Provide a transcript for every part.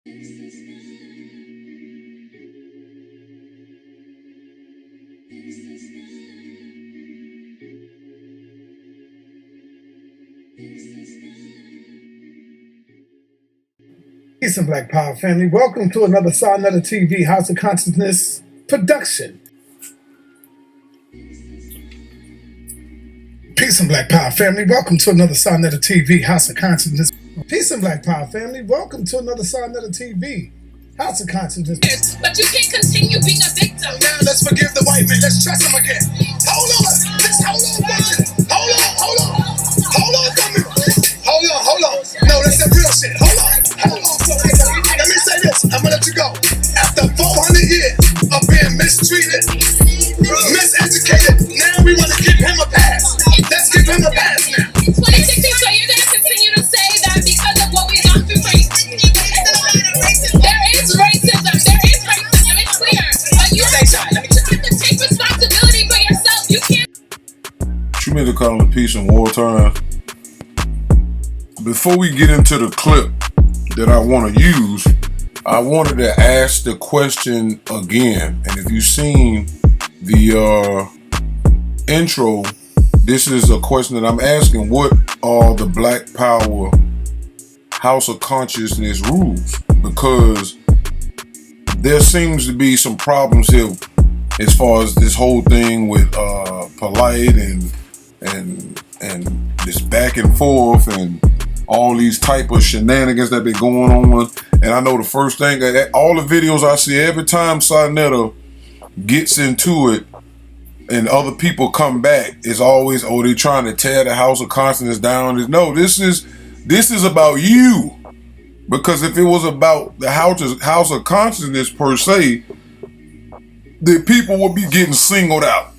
Peace and Black Power family. Welcome to another Sarnetta TV House of Consciousness production. Peace and Black Power family. Welcome to another Sarnetta TV House of Consciousness. Peace and Black Power family. Welcome to another Sarnetta TV House of Consciousness. But you can't continue being a victim. Now let's forgive the white man. Let's trust him again. Hold on. Just hold on, watch it. Hold on for me. Hold on. No, that's that real shit. Hold on. Let me say this. I'm gonna let you go. After 400 years of being mistreated, miseducated, now we want to give him a pass. Let's give him a pass now. 2016, so you're gonna continue to say that because of what we've gone through for you. There is racism. It's clear. But you have to take responsibility for yourself. You can't. You meant to call it peace and wartime. Before we get into the clip that I want to use, I wanted to ask the question again. And if you've seen the intro, this is a question that I'm asking. What are the Black Power House of Consciousness rules? Because there seems to be some problems here as far as this whole thing with Polite and this back and forth and all these type of shenanigans that been going on. And I know the first thing, all the videos I see, every time Sarnetta gets into it and other people come back, it's always, oh, they trying to tear the House of Consciousness down. No, this is about you. Because if it was about the House of Consciousness per se, the people would be getting singled out.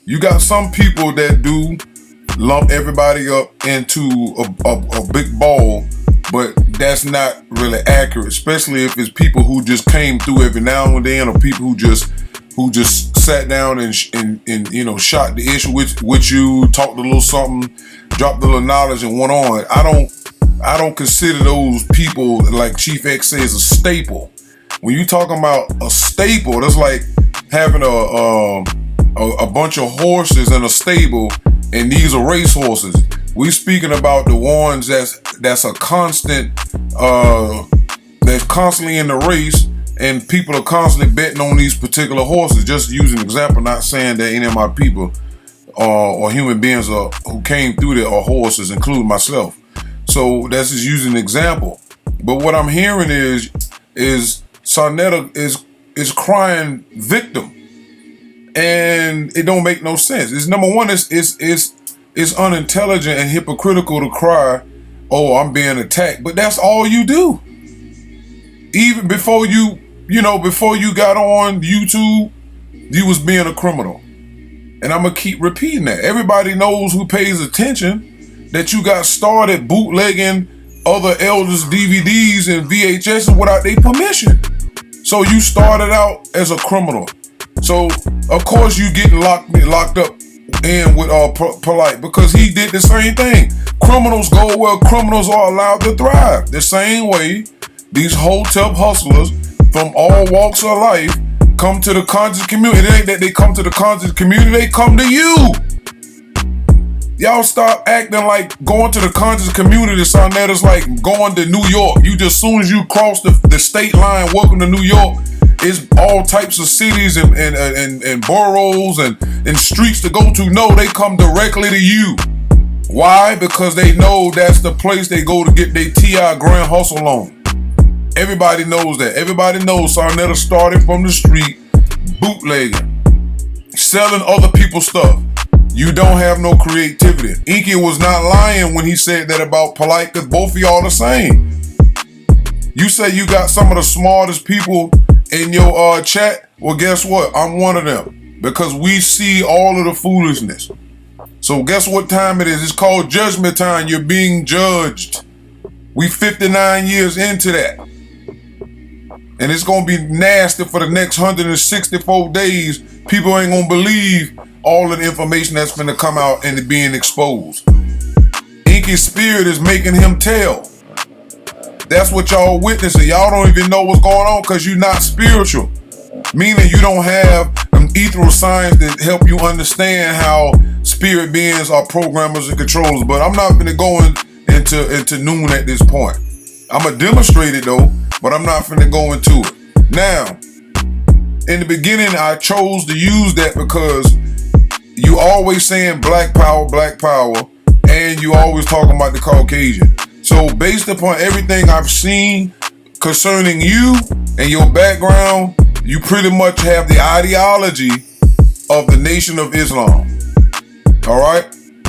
You got some people that do lump everybody up into a big ball, but that's not really accurate, especially if it's people who just came through every now and then, or people who just sat down and shot the issue with you, talked a little something, dropped a little knowledge and went on. I don't consider those people, like Chief X says, a staple. When you talking about a staple, that's like having a bunch of horses in a stable, and these are race horses. We speaking about the ones that's a constant, that's constantly in the race, and people are constantly betting on these particular horses. Just using an example, not saying that any of my people or human beings who came through there are horses, including myself. So that's just using an example. But what I'm hearing is Sarnetta is crying victim. And it don't make no sense. It's number one, it's unintelligent and hypocritical to cry, oh, I'm being attacked. But that's all you do. Even before before you got on YouTube, you was being a criminal. And I'm gonna keep repeating that. Everybody knows who pays attention that you got started bootlegging other elders' DVDs and VHS without their permission. So you started out as a criminal. So of course you getting locked up in with Polite, because he did the same thing. Criminals go where criminals are allowed to thrive. The same way these hotep hustlers from all walks of life come to the conscious community. It ain't that they come to the conscious community, they come to you. Y'all stop acting like going to the conscious community. Sarnetta's like going to New York. You just, soon as you cross the state line, welcome to New York. It's all types of cities and boroughs and streets to go to. No, they come directly to you. Why? Because they know that's the place they go to get their T.I. Grand Hustle on. Everybody knows that. Everybody knows Sarnetta started from the street, bootlegging, selling other people's stuff. You don't have no creativity. Inky was not lying when he said that about Polite, because both of y'all the same. You say you got some of the smartest people in your chat. Well, guess what? I'm one of them, because we see all of the foolishness. So guess what time it is? It's called judgment time. You're being judged. We 59 years into that. And it's going to be nasty for the next 164 days. People ain't going to believe all of the information that's going to come out and being exposed. Inky's spirit is making him tell. That's what y'all witnessing. Y'all don't even know what's going on because you're not spiritual. Meaning you don't have ethereal science that help you understand how spirit beings are programmers and controllers. But I'm not going to go into noon at this point. I'm going to demonstrate it though, but I'm not going to go into it. Now, in the beginning, I chose to use that because you always saying black power, and you always talking about the Caucasian. So based upon everything I've seen concerning you and your background, you pretty much have the ideology of the Nation of Islam. All right?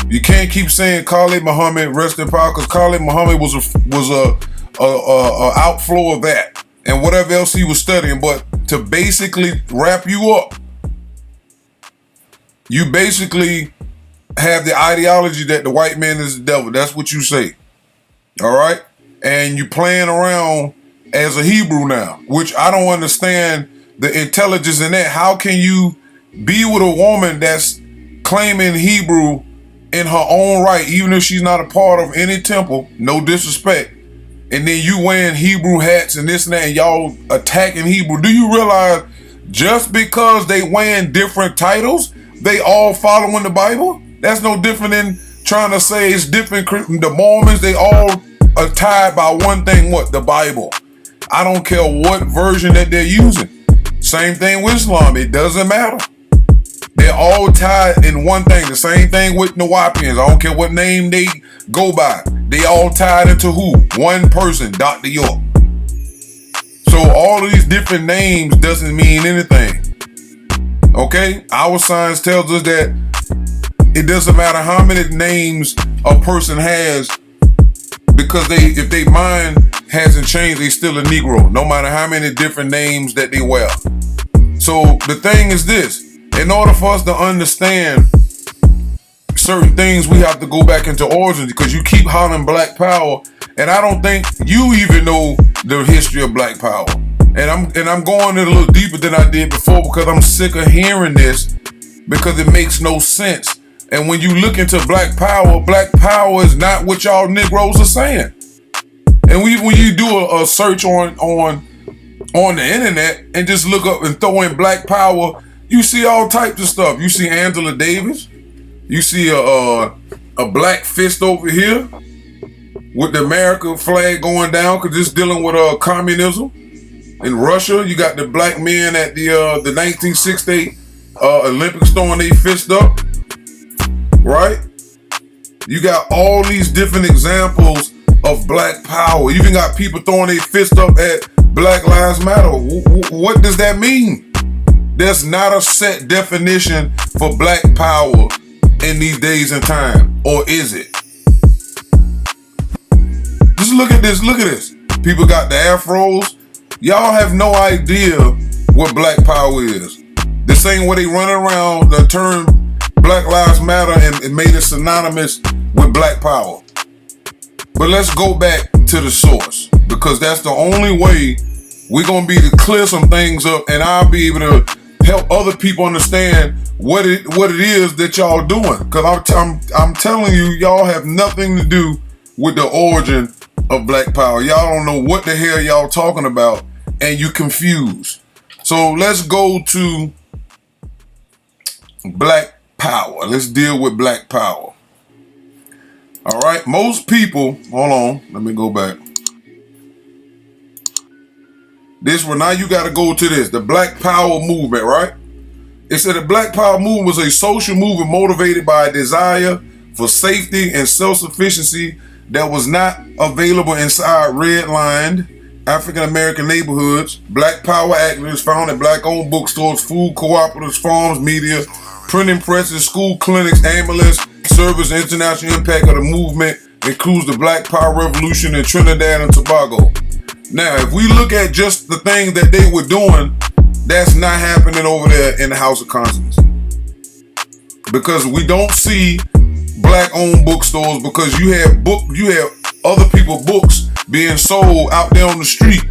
You can't keep saying Khalid Muhammad, rest in power, because Khalid Muhammad was a outflow of that and whatever else he was studying. But to basically wrap you up, you basically have the ideology that the white man is the devil. That's what you say. All right? And you playing around as a Hebrew now, which I don't understand the intelligence in that. How can you be with a woman that's claiming Hebrew in her own right, even if she's not a part of any temple, no disrespect, and then you wearing Hebrew hats and this and that, and y'all attacking Hebrew? Do you realize just because they wearing different titles, they all following the Bible? That's no different than trying to say it's different. The Mormons, they all are tied by one thing, what? The Bible. I don't care what version that they're using. Same thing with Islam. It doesn't matter. They're all tied in one thing. The same thing with Nawapians. I don't care what name they go by. They all tied into who? One person, Dr. York. So all of these different names doesn't mean anything. Okay? Our science tells us that it doesn't matter how many names a person has, because if their mind hasn't changed, they still a Negro, no matter how many different names that they wear. So the thing is this: in order for us to understand certain things, we have to go back into origins, because you keep hollering black power, and I don't think you even know the history of black power. And I'm going a little deeper than I did before, because I'm sick of hearing this, because it makes no sense. And when you look into black power is not what y'all Negroes are saying. And when you do a search on the internet and just look up and throw in black power, you see all types of stuff. You see Angela Davis. You see a black fist over here with the American flag going down, because it's dealing with communism. In Russia, you got the black men at the 1960 Olympics throwing their fist up. Right? You got all these different examples of black power. You even got people throwing their fist up at Black Lives Matter. What does that mean? There's not a set definition for black power in these days and time. Or is it? Just look at this. Look at this. People got the afros. Y'all have no idea what black power is. The same way they run around the term Black Lives Matter and made it synonymous with black power. But let's go back to the source, because that's the only way we're going to be able to clear some things up, and I'll be able to help other people understand what it is that y'all doing. Because I'm telling you, y'all have nothing to do with the origin of black power. Y'all don't know what the hell y'all talking about, and you confused. So let's go to black power. Let's deal with black power. All right. Most people, hold on. Let me go back. This one, now you got to go to this. The Black Power movement, right? It said the Black Power movement was a social movement motivated by a desire for safety and self-sufficiency that was not available inside red-lined African-American neighborhoods. Black Power activists founded black-owned bookstores, food cooperatives, farms, media, printing presses, school clinics, ambulance service. The international impact of the movement includes the Black Power Revolution in Trinidad and Tobago. Now, if we look at just the things that they were doing, that's not happening over there in the House of Conscience. Because we don't see black-owned bookstores, because you have other people's books being sold out there on the street,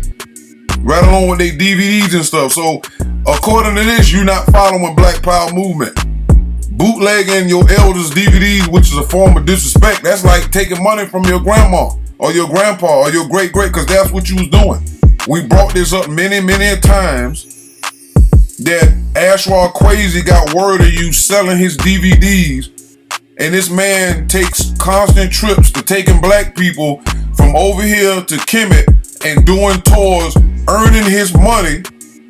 right along with their DVDs and stuff. So, according to this, you're not following Black Power movement. Bootlegging your elders' DVDs, which is a form of disrespect. That's like taking money from your grandma or your grandpa or your great-great, because that's what you was doing. We brought this up many, many times that Ashra Kwesi got word of you selling his DVDs, and this man takes constant trips to taking black people from over here to Kemet and doing tours, earning his money.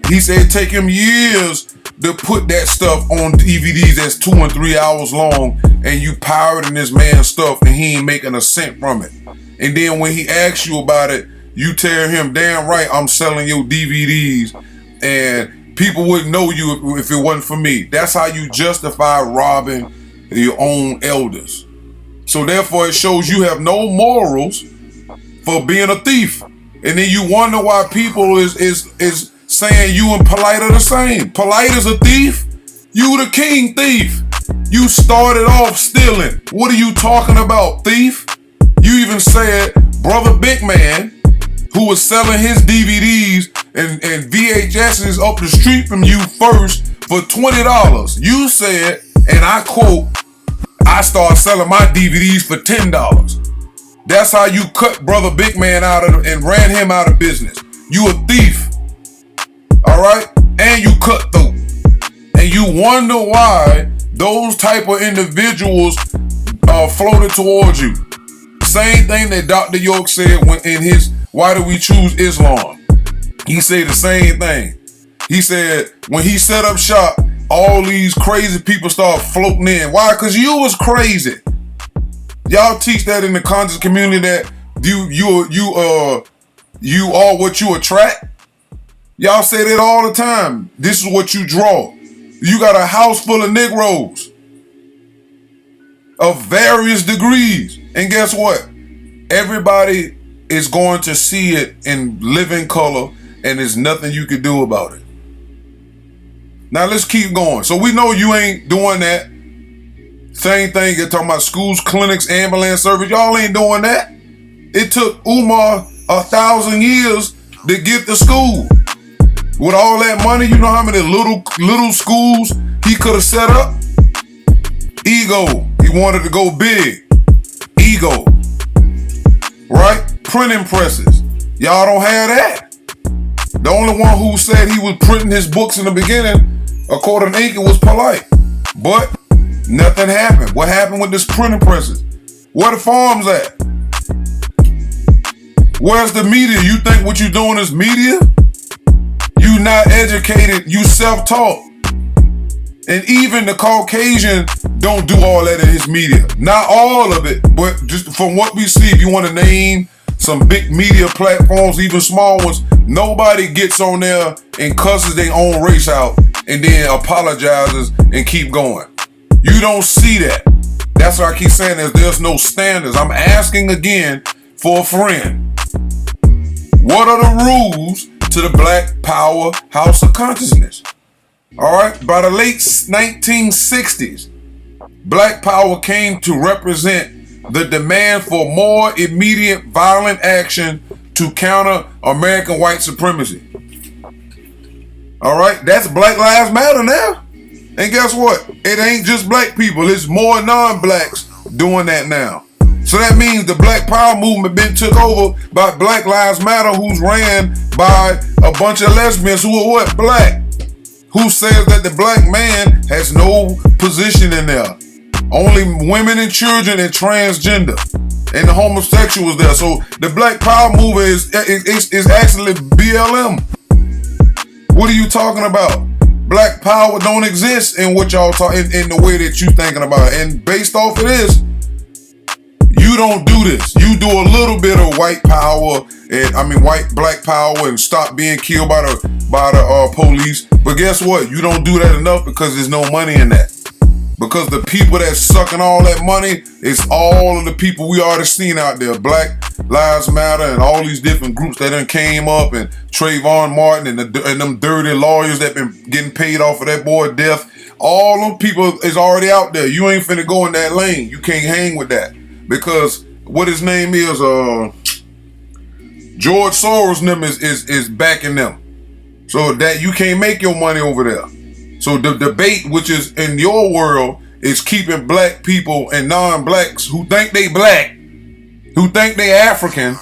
He said it take him years to put that stuff on DVDs that's 2 and 3 hours long, and you pirating this man's stuff and he ain't making a cent from it. And then when he asks you about it, you tell him, damn right, I'm selling your DVDs, and people wouldn't know you if it wasn't for me. That's how you justify robbing your own elders. So therefore it shows you have no morals for being a thief. And then you wonder why people is saying you and Polite are the same. Polite is a thief. You the king thief. You started off stealing. What are you talking about, thief? You even said Brother Big Man, who was selling his DVDs and VHSs up the street from you first for $20. You said, and I quote, I started selling my DVDs for $10. That's how you cut Brother Big Man out of and ran him out of business. You a thief. All right? And you cutthroat. And you wonder why those type of individuals floated towards you. Same thing that Dr. York said when in his Why Do We Choose Islam? He said the same thing. He said when he set up shop, all these crazy people start floating in. Why? Because you was crazy. Y'all teach that in the conscious community that you are what you attract. Y'all say that all the time. This is what you draw. You got a house full of Negroes of various degrees. And guess what? Everybody is going to see it in living color, and there's nothing you can do about it. Now let's keep going. So we know you ain't doing that. Same thing, you're talking about schools, clinics, ambulance service. Y'all ain't doing that. It took Umar 1,000 years to get to school. With all that money, you know how many little schools he could have set up? Ego. He wanted to go big. Ego. Right? Printing presses. Y'all don't have that. The only one who said he was printing his books in the beginning, according to Inca, was Polite. But nothing happened. What happened with this printing presses? Where the farms at? Where's the media? You think what you doing is media? You not educated, you self-taught. And even the Caucasian don't do all that in his media. Not all of it, but just from what we see, if you want to name some big media platforms, even small ones, nobody gets on there and cusses their own race out and then apologizes and keep going. You don't see that. That's why I keep saying there's no standards. I'm asking again for a friend. What are the rules to the Black Power House of Consciousness? All right, by the late 1960s, Black Power came to represent the demand for more immediate violent action to counter American white supremacy. All right, that's Black Lives Matter now. And guess what? It ain't just black people, it's more non-blacks doing that now. So that means the Black Power movement been took over by Black Lives Matter, who's ran by a bunch of lesbians who are what? Black. Who says that the black man has no position in there. Only women and children and transgender. And the homosexuals there. So the Black Power movement is actually BLM. What are you talking about? Black power don't exist in what y'all talk in the way that you thinking about it. And based off of this, you don't do this. You do a little bit of white power and black power and stop being killed by the police. But guess what? You don't do that enough because there's no money in that. Because the people that's sucking all that money is all of the people we already seen out there. Black Lives Matter and all these different groups that done came up, and Trayvon Martin and them dirty lawyers that been getting paid off of that boy death. All them people is already out there. You ain't finna go in that lane. You can't hang with that. Because what his name is, George Soros and them is backing them. So that you can't make your money over there. So the debate, which is in your world, is keeping black people and non-blacks who think they black who think they African,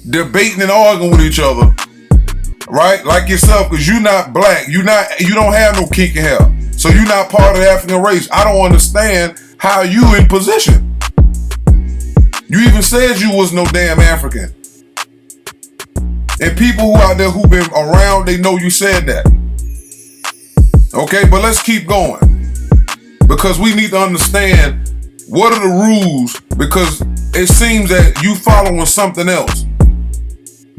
debating and arguing with each other, right? Like yourself, because you're not black. You don't have no kinky hair. So you're not part of the African race. I don't understand how you in position. You even said you was no damn African. And people who out there who been around, they know you said that. Okay, but let's keep going. Because we need to understand what are the rules, because it seems that you following something else.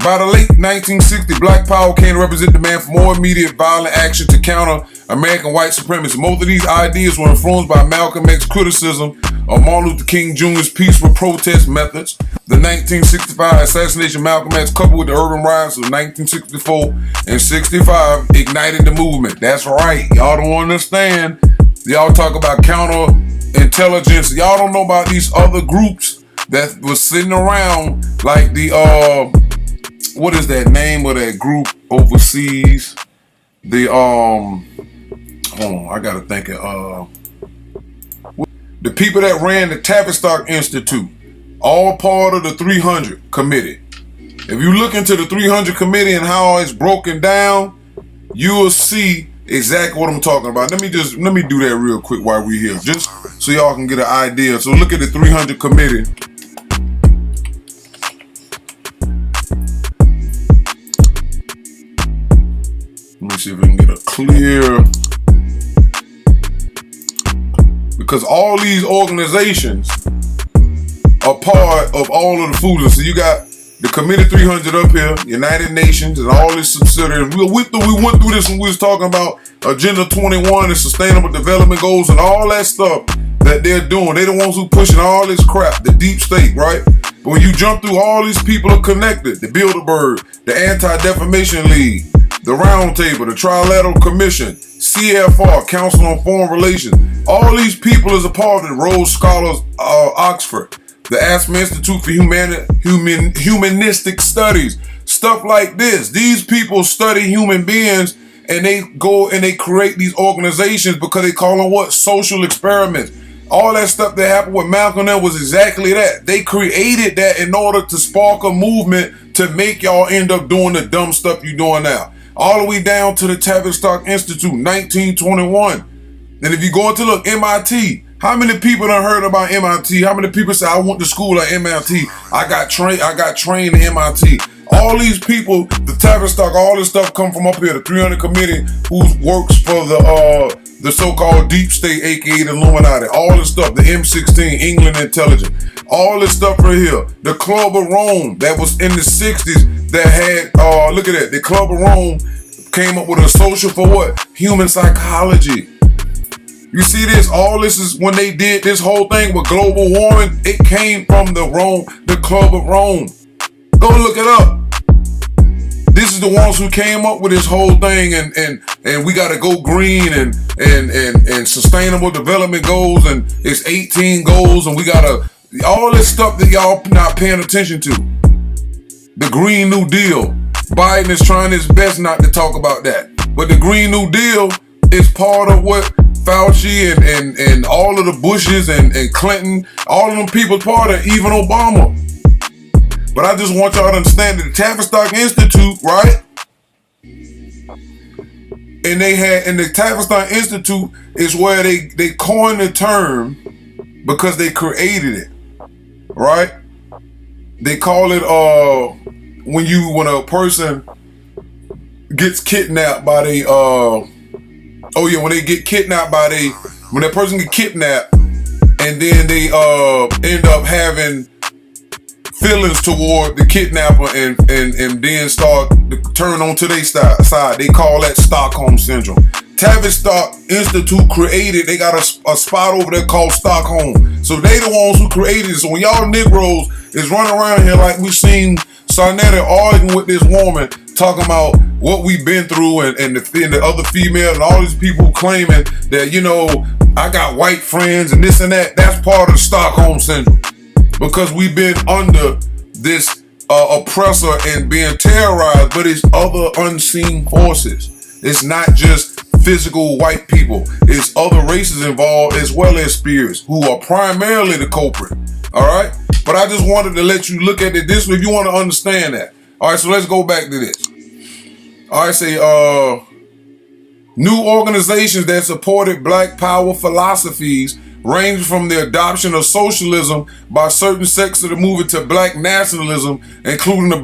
By the late 1960s, Black Power came to represent the demand for more immediate violent action to counter American white supremacy. Most of these ideas were influenced by Malcolm X's criticism of Martin Luther King Jr.'s peaceful protest methods. The 1965 assassination of Malcolm X, coupled with the urban riots of 1964 and 65, ignited the movement. That's right. Y'all don't understand. Y'all talk about counterintelligence. Y'all don't know about these other groups that was sitting around like the what is that name of that group overseas? The hold on, I gotta think of the people that ran the Tavistock Institute, all part of the 300 committee. If you look into the 300 committee and how it's broken down, you will see exactly what I'm talking about. Let me do that real quick while we're here, just so y'all can get an idea. So look at the 300 committee. Let me see if we can get a clear, because all these organizations are part of all of the food. So you got the Committee 300 up here, United Nations, and all its subsidiaries. We went through this when we was talking about Agenda 21 and Sustainable Development Goals and all that stuff that they're doing. They're the ones who pushing all this crap, the deep state, right? But when you jump through, all these people are connected. The Bilderberg, the Anti-Defamation League, the Roundtable, the Trilateral Commission, CFR, Council on Foreign Relations. All these people is a part of the Rhodes Scholars Oxford, the Aspen Institute for Humanistic Studies, stuff like this. These people study human beings, and they go and they create these organizations because they call them what? Social experiments. All that stuff that happened with Malcolm X was exactly that. They created that in order to spark a movement to make y'all end up doing the dumb stuff you're doing now. All the way down to the Tavistock Institute, 1921. And if you go into look, MIT, how many people done heard about MIT? How many people say, I went to school at MIT, I got trained at MIT. All these people, the Tavistock, all this stuff come from up here, the 300 committee who works for the so-called deep state, aka the Illuminati, all this stuff, the M16, England Intelligence, all this stuff right here. The Club of Rome that was in the 60s that had, look at that, the Club of Rome came up with a social for what? Human psychology. You see this? All this is when they did this whole thing with global warming, it came from the Club of Rome. Go look it up. This is the ones who came up with this whole thing, and we gotta go green and sustainable development goals, and it's 18 goals, and we gotta all this stuff that y'all not paying attention to. The Green New Deal. Biden is trying his best not to talk about that. But the Green New Deal is part of what Fauci and all of the Bushes and Clinton, all of them people part of, even Obama. But I just want y'all to understand that the Tavistock Institute, right? And the Tavistock Institute is where they coined the term because they created it, right? They call it when a person gets kidnapped by when a person get kidnapped and then they end up having feelings toward the kidnapper and then start to turn on to their side. They call that Stockholm Syndrome. Tavistock Institute created, they got a spot over there called Stockholm. So they the ones who created it. So when y'all Negroes is running around here like we seen Sarnetta arguing with this woman, talking about what we've been through and the other female and all these people claiming that, I got white friends and this and that, that's part of the Stockholm Syndrome. Because we've been under this oppressor and being terrorized, but it's other unseen forces. It's not just physical white people. It's other races involved as well as spirits who are primarily the culprit. All right? But But I just wanted to let you look at it this way if you want to understand that. All right, so let's go back to this. All right, say, new organizations that supported Black Power philosophies range from the adoption of socialism by certain sects of the movement to Black nationalism, including the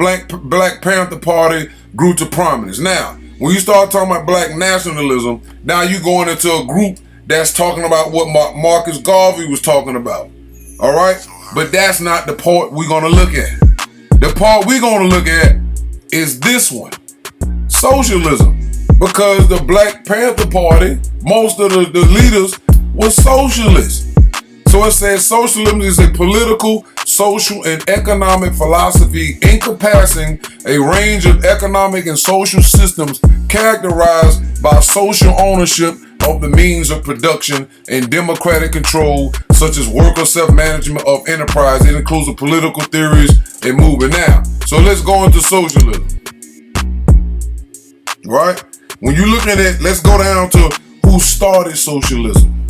Black Panther Party, grew to prominence. Now, when you start talking about Black nationalism, now you're going into a group that's talking about what Marcus Garvey was talking about. All right? But that's not the part we're going to look at. The part we're going to look at is this one. Socialism. Because the Black Panther Party, most of the leaders were socialists. So it says socialism is a political, social, and economic philosophy encompassing a range of economic and social systems characterized by social ownership of the means of production and democratic control, such as worker self-management of enterprise. It includes the political theories and movement. Now, so let's go into socialism. Right? When you look at it, let's go down to who started socialism.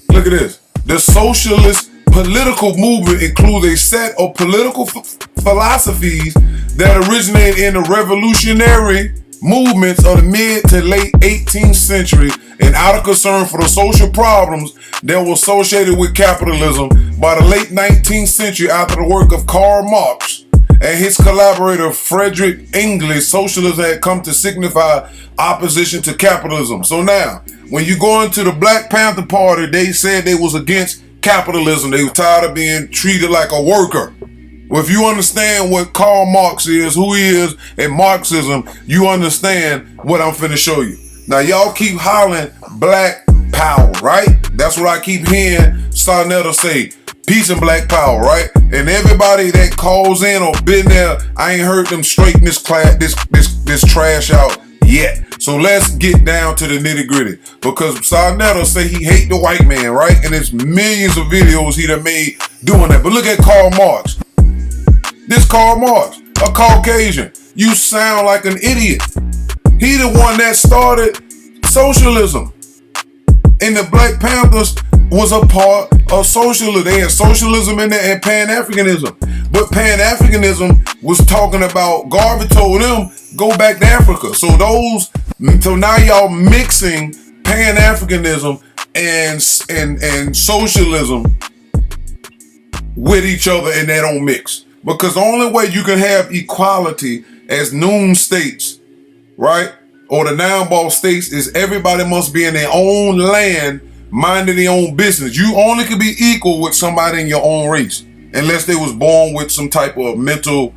Look at this. The socialist political movement includes a set of political philosophies that originated in the revolutionary movements of the mid to late 18th century and out of concern for the social problems that were associated with capitalism. By the late 19th century, after the work of Karl Marx and his collaborator Frederick Engels, socialism had come to signify opposition to capitalism. So now, when you go into the Black Panther Party, they said they was against capitalism. They were tired of being treated like a worker. Well, if you understand what Karl Marx is, who he is, and Marxism, you understand what I'm finna show you. Now, y'all keep hollering Black Power, right? That's what I keep hearing Sarnetta say. Peace and Black Power, right? And everybody that calls in or been there, I ain't heard them straighten this trash out yet. So let's get down to the nitty gritty. Because Sarnetta say he hate the white man, right? And there's millions of videos he done made doing that. But look at Karl Marx. This Karl Marx, a Caucasian. You sound like an idiot. He the one that started socialism. And the Black Panthers was a part of socialism. They had socialism in there and Pan-Africanism. But Pan-Africanism was talking about, Garvey told them, go back to Africa. So now y'all mixing Pan-Africanism and socialism with each other, and they don't mix. Because the only way you can have equality as noon states, right, or the noun states, is everybody must be in their own land, minding their own business. You only can be equal with somebody in your own race, unless they was born with some type of mental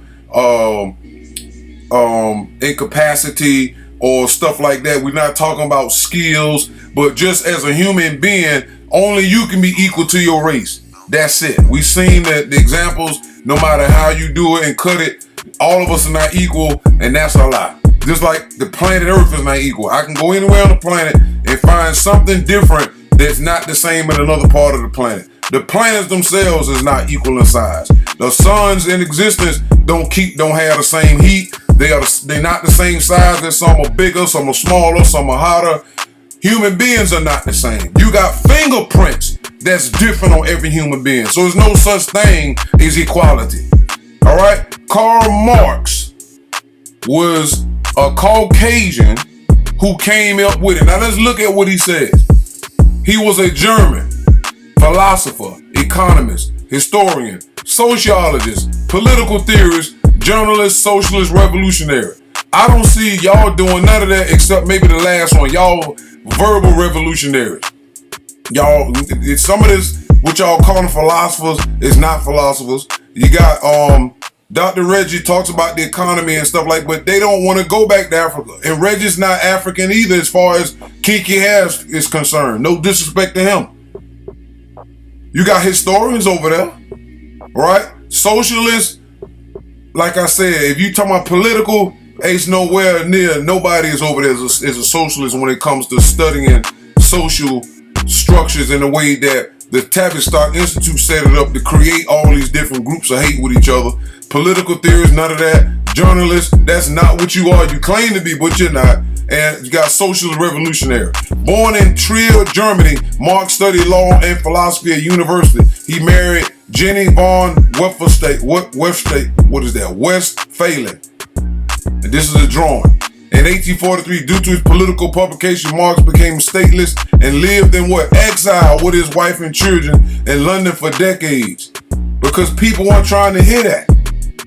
incapacity or stuff like that. We're not talking about skills, but just as a human being, only you can be equal to your race. That's it. We've seen the examples. No matter how you do it and cut it, all of us are not equal, and that's a lie. Just like the planet Earth is not equal. I can go anywhere on the planet and find something different that's not the same in another part of the planet. The planets themselves is not equal in size. The suns in existence don't have the same heat. They're not the same size. That some are bigger, some are smaller, some are hotter. Human beings are not the same. You got fingerprints that's different on every human being. So there's no such thing as equality. All right? Karl Marx was a Caucasian who came up with it. Now let's look at what he says. He was a German philosopher, economist, historian, sociologist, political theorist, journalist, socialist, revolutionary. I don't see y'all doing none of that except maybe the last one. Y'all verbal revolutionaries. Y'all, some of this, what y'all calling philosophers, is not philosophers. You got Dr. Reggie talks about the economy and stuff like, but they don't want to go back to Africa. And Reggie's not African either as far as Kiki Harris is concerned. No disrespect to him. You got historians over there, right? Socialists, like I said, if you talking about political, it's nowhere near, nobody is over there as a socialist when it comes to studying social structures in the way that the Tavistock Institute set it up to create all these different groups of hate with each other. Political theorists, none of that. Journalists, that's not what you are. You claim to be, but you're not. And you got socialist revolutionary. Born in Trier, Germany, Marx studied law and philosophy at university. He married Jenny von Westphalen. And this is a drawing. In 1843, due to his political publication, Marx became stateless and lived in exile with his wife and children in London for decades. Because people weren't trying to hear that.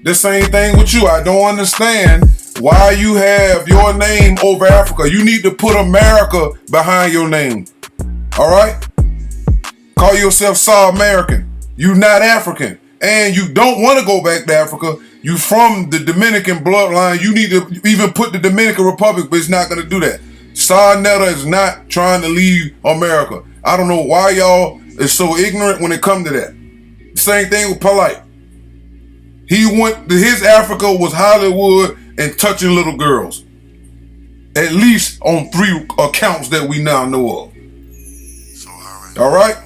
The same thing with you. I don't understand why you have your name over Africa. You need to put America behind your name. All right? Call yourself South American. You not African. And you don't want to go back to Africa. You from the Dominican bloodline. You need to even put the Dominican Republic, but it's not going to do that. Sa Neter is not trying to leave America. I don't know why y'all is so ignorant when it comes to that. Same thing with Polite. His Africa was Hollywood and touching little girls. At least on 3 accounts that we now know of. All right?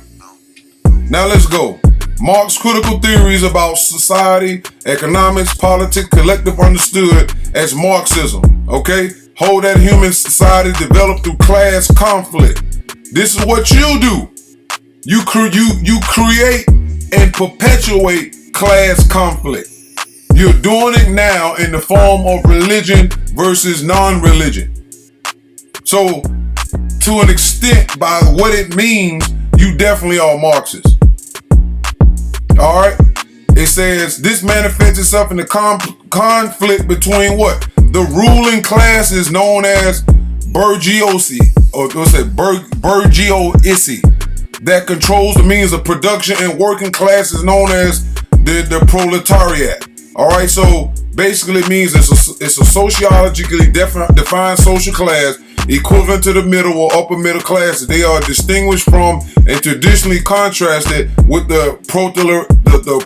Now let's go. Marx's critical theories about society, economics, politics, collective understood as Marxism. Okay? Hold that human society developed through class conflict. This is what you do. You create and perpetuate class conflict. You're doing it now in the form of religion versus non-religion. So, to an extent, by what it means, you definitely are Marxist. All right? It says this manifests itself in the conflict between what? The ruling classes known as bourgeoisie, or what's it? Bourgeoisie, that controls the means of production, and working classes known as the proletariat. All right, so basically it means it's a sociologically defined social class equivalent to the middle or upper middle classes. They are distinguished from and traditionally contrasted with the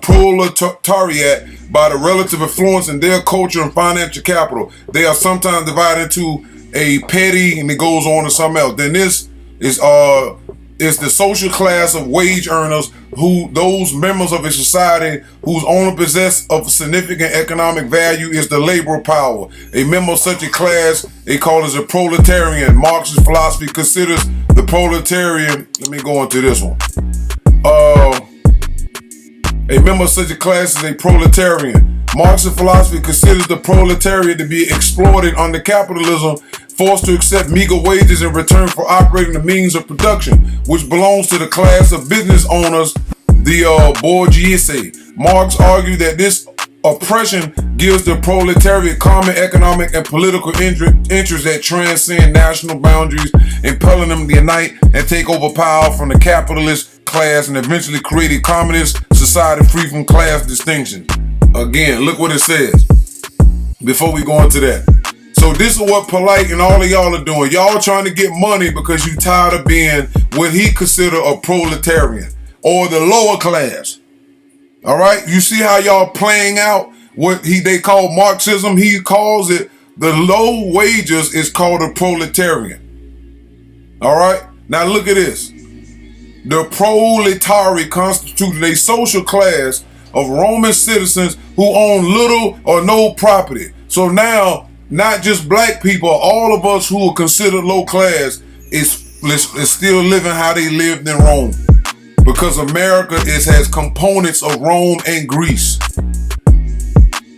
proletariat by the relative influence in their culture and financial capital. They are sometimes divided into a petty, and it goes on to something else. Then this is the social class of wage earners, those members of a society whose only possess of significant economic value is the labor power. A member of such a class, they call as a proletarian. Marxist philosophy considers the proletarian, let me go into this one. A member of such a class is a proletarian. Marxist philosophy considers the proletariat to be exploited under capitalism, forced to accept meager wages in return for operating the means of production, which belongs to the class of business owners, the bourgeoisie. Marx argued that this oppression gives the proletariat common economic and political interests that transcend national boundaries, impelling them to unite and take over power from the capitalist class and eventually create a communist society free from class distinctions. Again, look what it says before we go into that. So this is what Polite and all of y'all are doing. Y'all trying to get money because you tired of being what he consider a proletarian or the lower class. All right? You see how y'all playing out what they call Marxism? He calls it the low wages is called a proletarian. All right? Now look at this. The proletariat constituted a social class of Roman citizens who own little or no property. So now, not just black people, all of us who are considered low class is still living how they lived in Rome. Because America has components of Rome and Greece.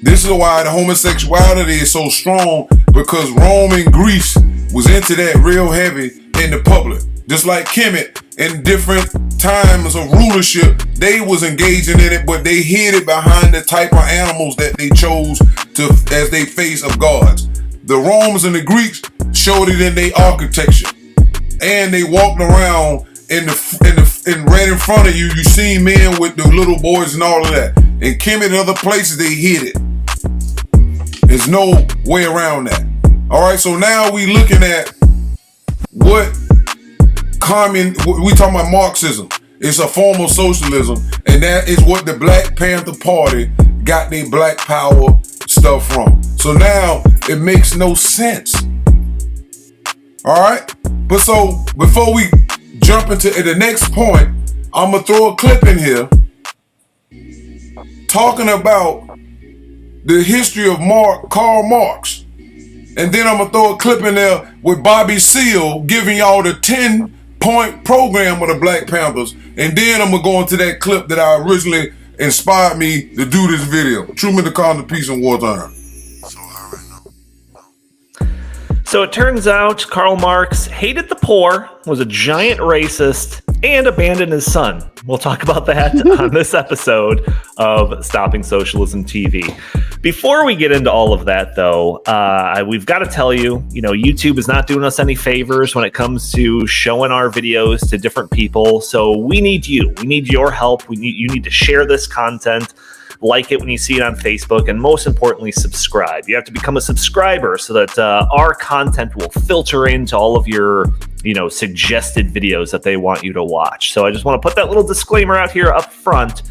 This is why the homosexuality is so strong, because Rome and Greece was into that real heavy in the public. Just like Kemet, in different times of rulership, they was engaging in it, but they hid it behind the type of animals that they chose to as they face of gods. The Romans and the Greeks showed it in their architecture, and they walked around in right in front of you. You see men with the little boys and all of that. In Kemet and other places, they hid it. There's no way around that. All right, so now we looking at what we talking about Marxism. It's a form of socialism, and that is what the Black Panther Party got their black power stuff from. So now it makes no sense. All right, but so before we jump into the next point, I'm gonna throw a clip in here talking about the history of Karl Marx, and then I'm gonna throw a clip in there with Bobby Seale giving y'all the 10-point program of the Black Panthers, and then I'm gonna go into that clip that I originally inspired me to do this video. Truman to call the peace and wartime. So it turns out Karl Marx hated the poor, was a giant racist, and abandoned his son. We'll talk about that on this episode of Stopping Socialism TV. Before we get into all of that, though, we've got to tell you, YouTube is not doing us any favors when it comes to showing our videos to different people. So we need you. We need your help. You need to share this content. Like it when you see it on Facebook, and most importantly, subscribe. You have to become a subscriber so that our content will filter into all of your, suggested videos that they want you to watch. So I just want to put that little disclaimer out here up front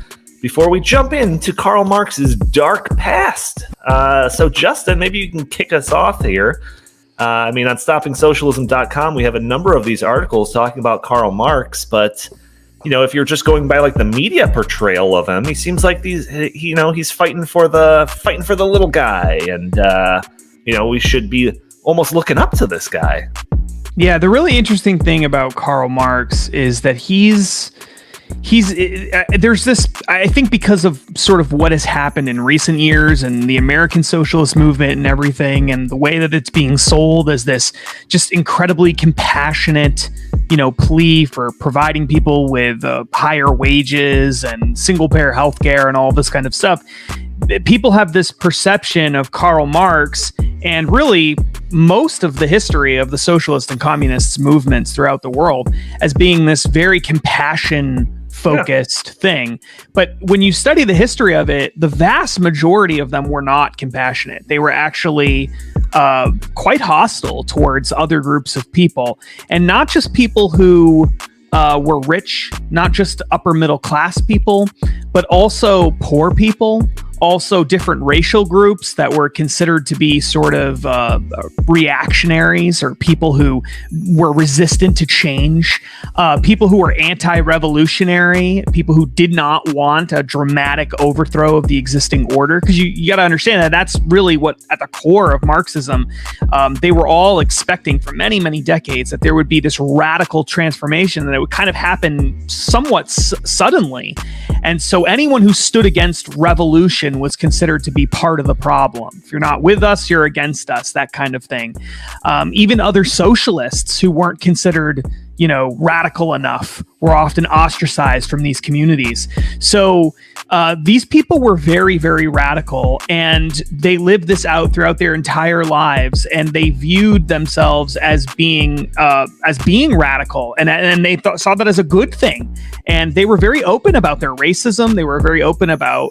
before we jump into Karl Marx's dark past. So Justin, maybe you can kick us off here. On StoppingSocialism.com, we have a number of these articles talking about Karl Marx, but if you're just going by like the media portrayal of him, he seems like he's fighting for the little guy, and we should be almost looking up to this guy. Yeah, the really interesting thing about Karl Marx is that there's this, I think, because of sort of what has happened in recent years and the American socialist movement and everything, and the way that it's being sold as this just incredibly compassionate, plea for providing people with higher wages and single payer healthcare and all this kind of stuff. People have this perception of Karl Marx and really most of the history of the socialist and communist movements throughout the world as being this very compassion-focused thing. But when you study the history of it, the vast majority of them were not compassionate. They were actually quite hostile towards other groups of people, and not just people who were rich, not just upper middle class people, but also poor people, also different racial groups that were considered to be sort of reactionaries, or people who were resistant to change, people who were anti-revolutionary, people who did not want a dramatic overthrow of the existing order. Because you got to understand that that's really what, at the core of Marxism, they were all expecting for many, many decades, that there would be this radical transformation, and it would kind of happen somewhat suddenly. And so anyone who stood against revolution was considered to be part of the problem. If you're not with us, you're against us, that kind of thing. Even other socialists who weren't considered, radical enough were often ostracized from these communities. So these people were very, very radical, and they lived this out throughout their entire lives, and they viewed themselves as being radical, and they saw that as a good thing. And they were very open about their racism. They were very open about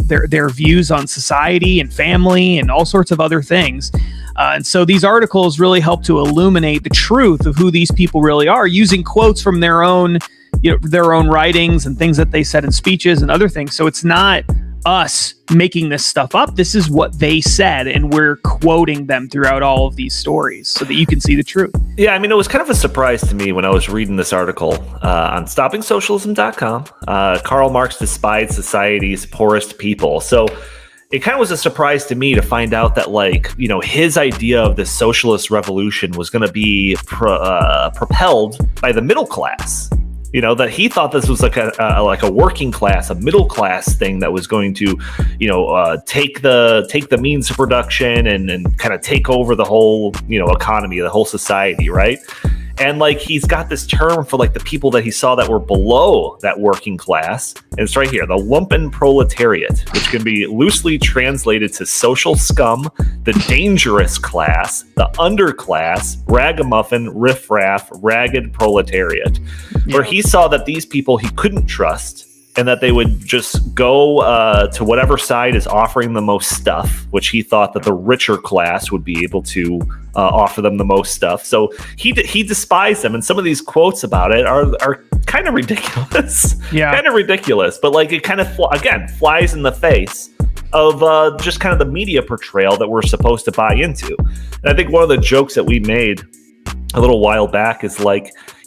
their views on society and family and all sorts of other things. And so these articles really help to illuminate the truth of who these people really are, using quotes from their own writings and things that they said in speeches and other things. So it's not us making this stuff up. This is what they said, and we're quoting them throughout all of these stories so that you can see the truth. Yeah, it was kind of a surprise to me when I was reading this article on StoppingSocialism.com. Karl Marx despised society's poorest people. So it kind of was a surprise to me to find out that, his idea of this socialist revolution was going to be propelled by the middle class. That he thought this was like a working class, a middle class thing that was going to, take the means of production and kind of take over the whole, economy, the whole society, right? And he's got this term for the people that he saw that were below that working class. And it's right here, the lumpen proletariat, which can be loosely translated to social scum, the dangerous class, the underclass, ragamuffin, riffraff, ragged proletariat. Where he saw that these people he couldn't trust, and that they would just go to whatever side is offering the most stuff, which he thought that the richer class would be able to offer them the most stuff. So he despised them, and some of these quotes about it are kind of ridiculous. Yeah, kind of ridiculous, but it kind of flies in the face of just kind of the media portrayal that we're supposed to buy into. And I think one of the jokes that we made a little while back is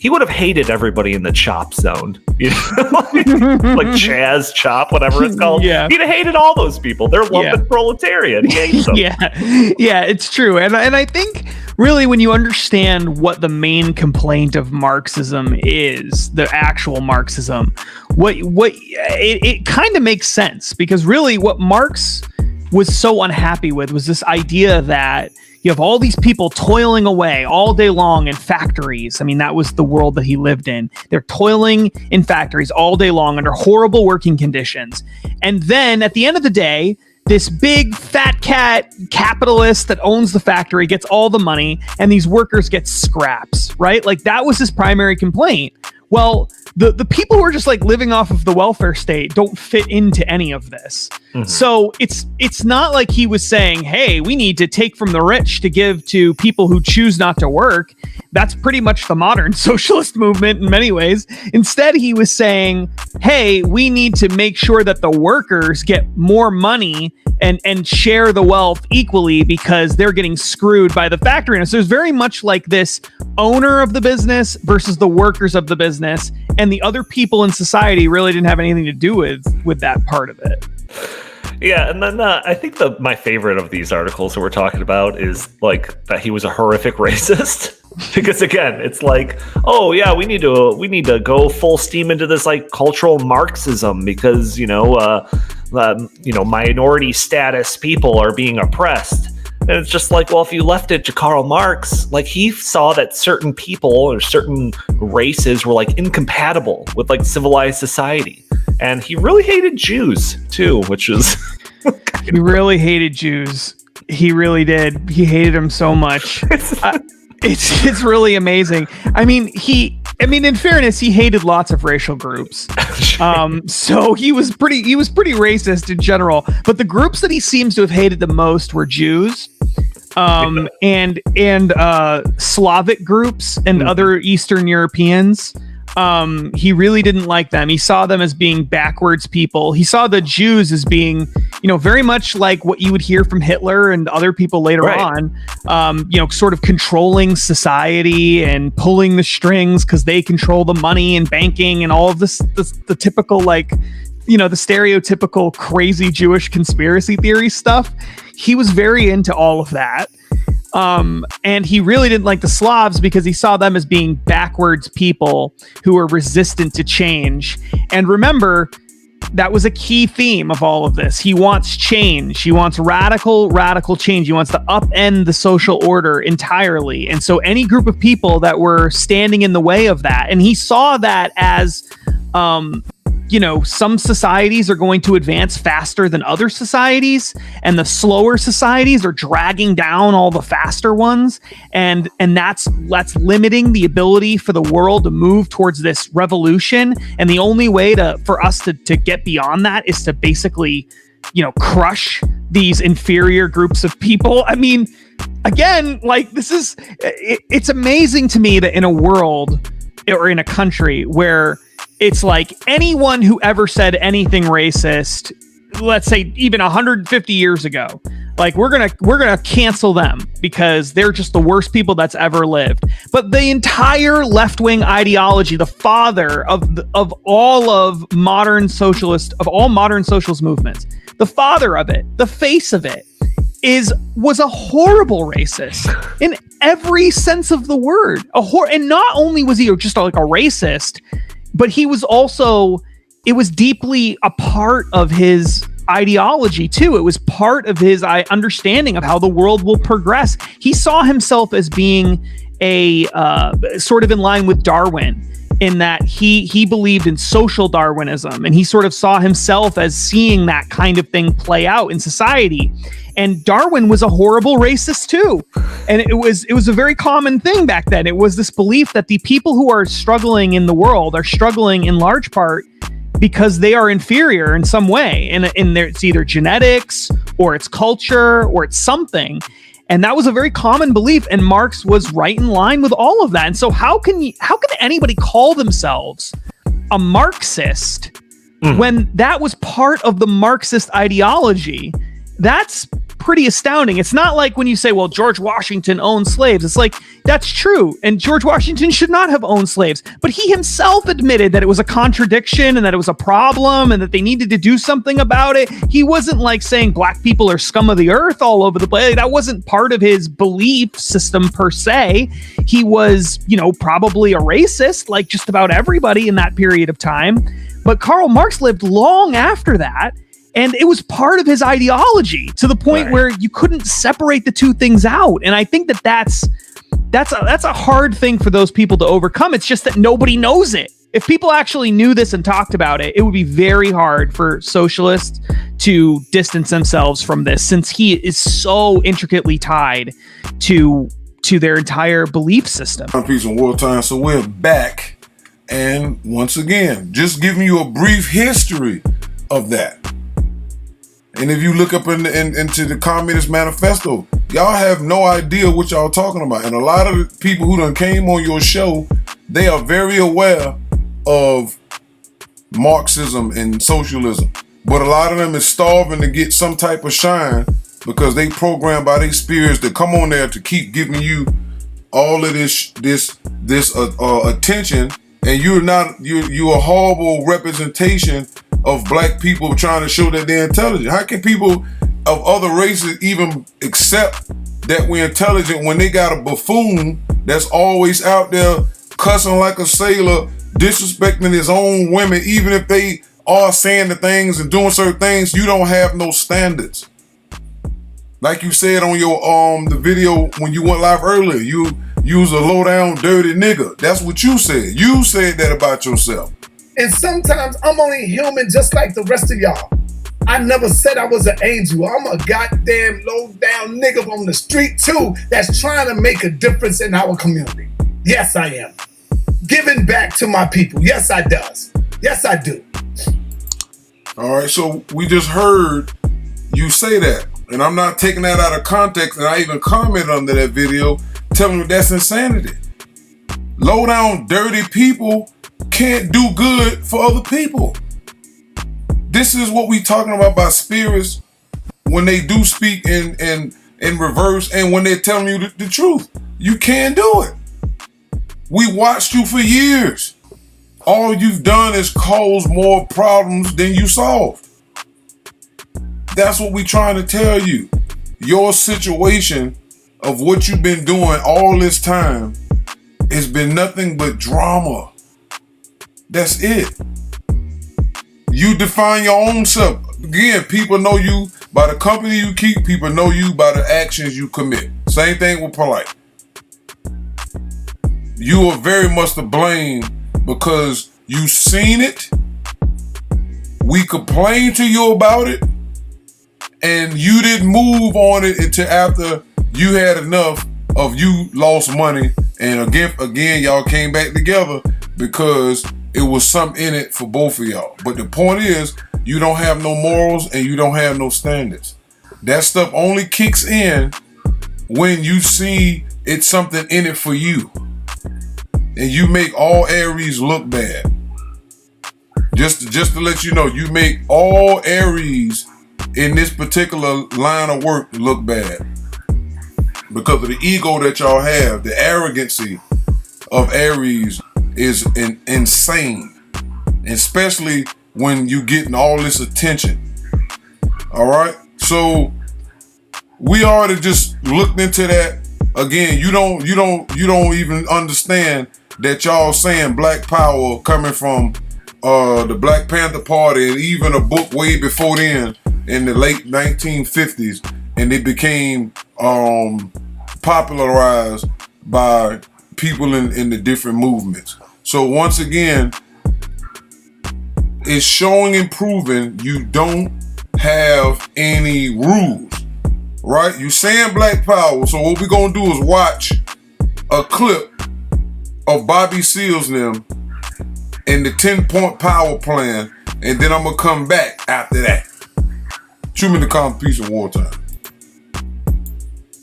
he would have hated everybody in the Chop Zone, you know, like Chaz Chop, whatever it's called. Yeah. He'd have hated all those people. They're lumpen proletariat. He hates them. Yeah, it's true. And I think really when you understand what the main complaint of Marxism is, the actual Marxism, it kind of makes sense, because really what Marx was so unhappy with was this idea that you have all these people toiling away all day long in factories. I mean, that was the world that he lived in. They're toiling in factories all day long under horrible working conditions. And then at the end of the day, this big fat cat capitalist that owns the factory gets all the money, and these workers get scraps, right? Like, that was his primary complaint. Well, the people who are just like living off of the welfare state don't fit into any of this. Mm-hmm. So it's not like he was saying, hey, we need to take from the rich to give to people who choose not to work. That's pretty much the modern socialist movement in many ways. Instead, he was saying, hey, we need to make sure that the workers get more money and share the wealth equally, because they're getting screwed by the factory. And so it's very much like this owner of the business versus the workers of the business, and the other people in society really didn't have anything to do with that part of it. Yeah, and then I think my favorite of these articles that we're talking about is like that he was a horrific racist. Because again, it's like, oh yeah, we need to go full steam into this like cultural Marxism, because minority status people are being oppressed. And it's just like, well, if you left it to Karl Marx, like he saw that certain people or certain races were like incompatible with like civilized society. And he really hated Jews too, which is... He really hated Jews. He really did. He hated them so much. It's really amazing. I mean, in fairness, he hated lots of racial groups. So he was pretty racist in general. But the groups that he seems to have hated the most were Jews, and Slavic groups and other Eastern Europeans. He really didn't like them. He saw them as being backwards people. He saw the Jews as being, very much like what you would hear from Hitler and other people later on, sort of controlling society and pulling the strings because they control the money and banking and all of this, the typical, like, the stereotypical crazy Jewish conspiracy theory stuff. He was very into all of that. And he really didn't like the Slavs because he saw them as being backwards people who were resistant to change. And remember, that was a key theme of all of this. He wants change. He wants radical change. He wants to upend the social order entirely. And so any group of people that were standing in the way of that, and he saw that as, some societies are going to advance faster than other societies, and the slower societies are dragging down all the faster ones. And that's limiting the ability for the world to move towards this revolution. And the only way for us to get beyond that is to basically, crush these inferior groups of people. I mean, again, like it's amazing to me that in a world or in a country where it's like anyone who ever said anything racist, let's say even 150 years ago, like we're gonna cancel them because they're just the worst people that's ever lived. But the entire left-wing ideology, the father of all modern socialist movements, the father of it, the face of it, was a horrible racist in every sense of the word. And not only was he just like a racist, but he was also, it was deeply a part of his ideology too. It was part of his understanding of how the world will progress. He saw himself as being a sort of in line with Darwin, in that he believed in social Darwinism, and he sort of saw himself as seeing that kind of thing play out in society. And Darwin was a horrible racist too. And it was a very common thing back then. It was this belief that the people who are struggling in the world are struggling in large part because they are inferior in some way. And it's either genetics or it's culture or it's something. And that was a very common belief. And Marx was right in line with all of that. And so how can anybody call themselves a Marxist when that was part of the Marxist ideology? That's pretty astounding. It's not like when you say, well, George Washington owned slaves. It's like, that's true. And George Washington should not have owned slaves. But he himself admitted that it was a contradiction and that it was a problem and that they needed to do something about it. He wasn't like saying black people are scum of the earth all over the place. That wasn't part of his belief system per se. He was, probably a racist, like just about everybody in that period of time. But Karl Marx lived long after that. And it was part of his ideology to the point where you couldn't separate the two things out. And I think that's a hard thing for those people to overcome. It's just that nobody knows it. If people actually knew this and talked about it, it would be very hard for socialists to distance themselves from this, since he is so intricately tied to their entire belief system. Peace and wartime. So we're back. And once again, just giving you a brief history of that. And if you look up into the Communist Manifesto, y'all have no idea what y'all talking about. And a lot of the people who done came on your show, they are very aware of Marxism and socialism. But a lot of them is starving to get some type of shine because they programmed by their spirits to come on there to keep giving you all of this attention. And you're a horrible representation of black people trying to show that they're intelligent. How can people of other races even accept that we're intelligent when they got a buffoon that's always out there cussing like a sailor, disrespecting his own women, even if they are saying the things and doing certain things? You don't have no standards. Like you said on your the video when you went live earlier, you was a low down dirty nigga. That's what you said. You said that about yourself. And sometimes I'm only human just like the rest of y'all. I never said I was an angel. I'm a goddamn low down nigga on the street too that's trying to make a difference in our community. Yes, I am. Giving back to my people. Yes, I does. Yes, I do. All right, so we just heard you say that. And I'm not taking that out of context. And I even commented under that video telling you that's insanity. Low down dirty people can't do good for other people. This is what we talking about by spirits when they do speak in reverse and when they're telling you the truth. You can't do it. We watched you for years. All you've done is cause more problems than you solved. That's what we trying to tell you. Your situation of what you've been doing all this time has been nothing but drama. That's it. You define your own self. Again, people know you by the company you keep. People know you by the actions you commit. Same thing with Polite. You are very much to blame because you seen it. We complained to you about it. And you didn't move on it until after you had enough of you lost money. And again, y'all came back together because it was something in it for both of y'all. But the point is, you don't have no morals and you don't have no standards. That stuff only kicks in when you see it's something in it for you. And you make all Aries look bad. Just to let you know, you make all Aries in this particular line of work look bad. Because of the ego that y'all have, the arrogancy of Aries is insane. Especially when you getting all this attention. All right? So we already just looked into that. Again, you don't even understand that y'all saying Black Power coming from the Black Panther Party and even a book way before then in the late 1950s, and it became popularized by people in the different movements. So once again, it's showing and proving you don't have any rules, right? You saying Black Power, so what we're gonna do is watch a clip of Bobby Seals and them and the 10-point power plan, and then I'm gonna come back after that. Truman the Calm, Peace and Wartime.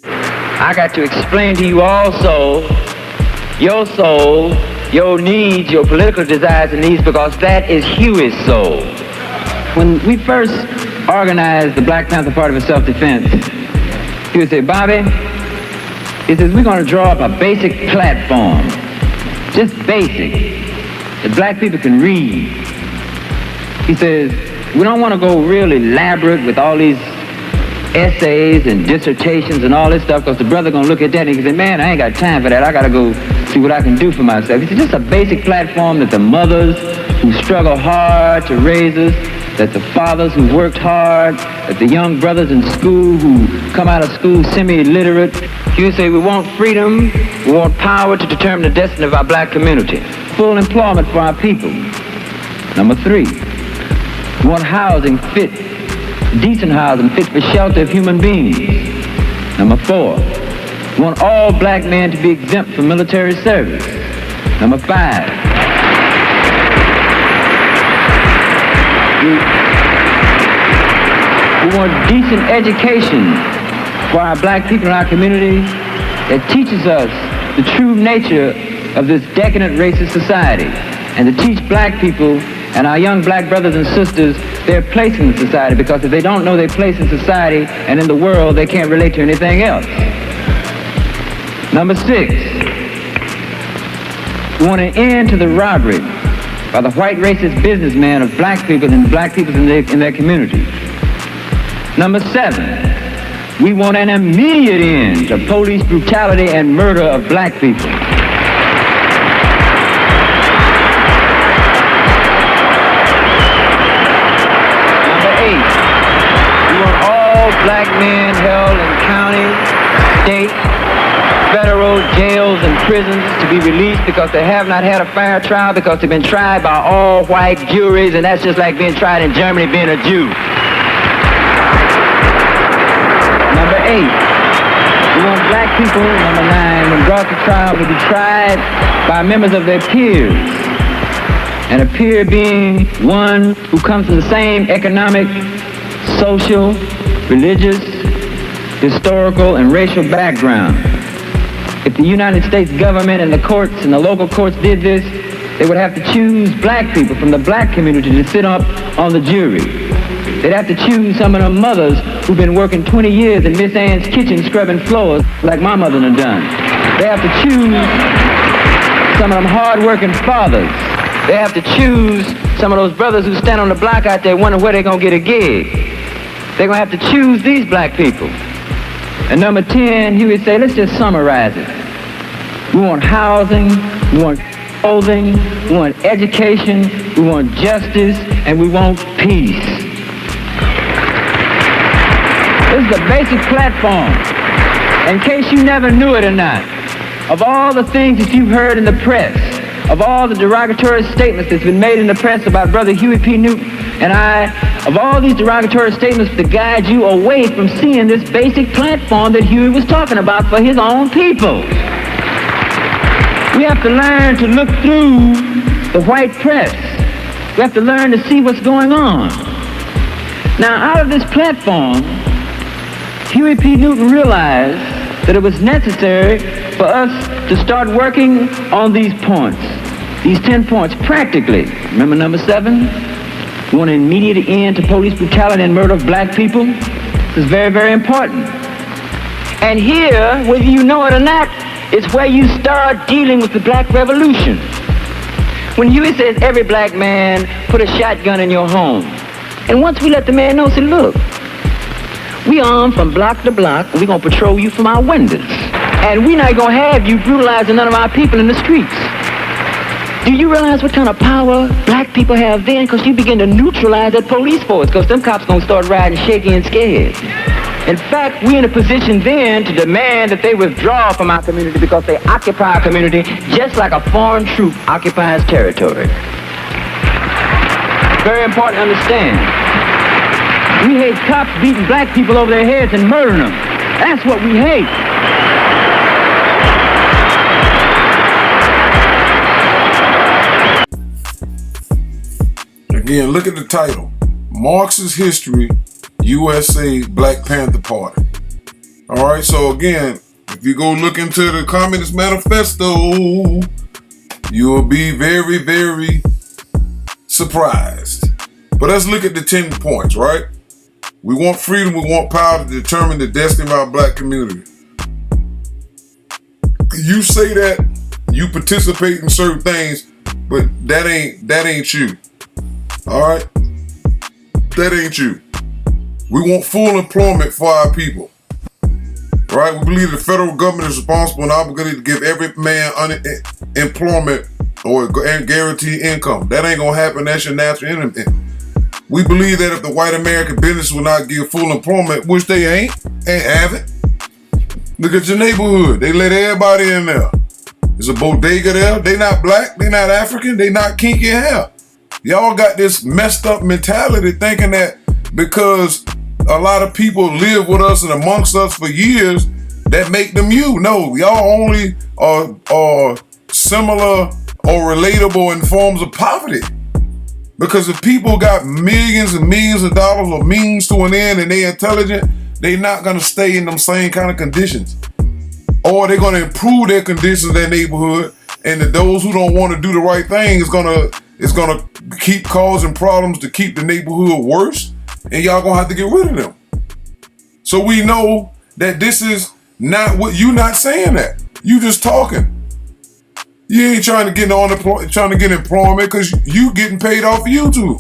I got to explain to you also your soul, your needs, your political desires and needs, because that is Huey's soul. When we first organized the Black Panther Party for self-defense, He would say, Bobby, he says, we're going to draw up a basic platform, just basic, that black people can read. He says, we don't want to go real elaborate with all these essays and dissertations and all this stuff, because the brother going to look at that and he can say, man, I ain't got time for that. I got to go see what I can do for myself. He said, just a basic platform that the mothers who struggle hard to raise us, that the fathers who worked hard, that the young brothers in school who come out of school semi-illiterate. He would say, we want freedom, we want power to determine the destiny of our black community. Full employment for our people. Number 3, we want housing fit, decent housing fit for shelter of human beings. Number 4, we want all black men to be exempt from military service. Number 5, we want decent education for our black people in our community that teaches us the true nature of this decadent racist society, and to teach black people and our young black brothers and sisters their place in the society, because if they don't know their place in society and in the world, they can't relate to anything else. Number 6, we want an end to the robbery by the white racist businessmen of black people and black people in their communities. Number 7, we want an immediate end to police brutality and murder of black people. Number 8, we want all black men held in county, state, federal jails and prisons to be released because they have not had a fair trial, because they've been tried by all white juries, and that's just like being tried in Germany being a Jew. Number 8, we want black people, number 9, when brought to trial, to be tried by members of their peers. And a peer being one who comes from the same economic, social, religious, historical, and racial background. If the United States government and the courts and the local courts did this, they would have to choose black people from the black community to sit up on the jury. They'd have to choose some of the mothers who've been working 20 years in Miss Ann's kitchen scrubbing floors like my mother done done. They have to choose some of them hard-working fathers. They have to choose some of those brothers who stand on the block out there wondering where they're going to get a gig. They're going to have to choose these black people. And number 10, he would say, let's just summarize it. We want housing, we want clothing, we want education, we want justice, and we want peace. This is the basic platform. In case you never knew it or not, of all the things that you've heard in the press, of all the derogatory statements that's been made in the press about Brother Huey P. Newton and I, of all these derogatory statements to guide you away from seeing this basic platform that Huey was talking about for his own people. We have to learn to look through the white press. We have to learn to see what's going on. Now, out of this platform, Huey P. Newton realized that it was necessary for us to start working on these points, these 10 points practically. Remember number 7? We want an immediate end to police brutality and murder of black people. This is very, very important. And here, whether you know it or not, is where you start dealing with the black revolution. When Huey says every black man put a shotgun in your home, and once we let the man know, say, look, we armed from block to block, and we're going to patrol you from our windows. And we're not going to have you brutalizing none of our people in the streets. Do you realize what kind of power black people have then? Because you begin to neutralize that police force, because them cops going to start riding shaky and scared. In fact, we're in a position then to demand that they withdraw from our community because they occupy our community just like a foreign troop occupies territory. Very important to understand. We hate cops beating black people over their heads and murdering them. That's what we hate. Again, look at the title. Marxist History, USA Black Panther Party. All right, so again, if you go look into the Communist Manifesto, you will be very, very surprised. But let's look at the 10 points, right? We want freedom, we want power to determine the destiny of our black community. You say that, you participate in certain things, but that ain't you. Alright? That ain't you. We want full employment for our people. Right? We believe the federal government is responsible and obligated to give every man employment or guaranteed income. That ain't gonna happen. That's your natural enemy. We believe that if the white American business will not give full employment, which they ain't haven't. Look at your neighborhood. They let everybody in there. There's a bodega there. They not black. They not African. They not kinky hair. Y'all got this messed up mentality thinking that because a lot of people live with us and amongst us for years, that make them you. No, y'all only are similar or relatable in forms of poverty. Because if people got millions and millions of dollars or means to an end and they intelligent, they not gonna stay in them same kind of conditions. Or they're gonna improve their conditions in their neighborhood, and those who don't want to do the right thing is gonna keep causing problems to keep the neighborhood worse, and y'all gonna have to get rid of them. So we know that this is not what you not saying that. You just talking. You ain't trying to get employment because you getting paid off of YouTube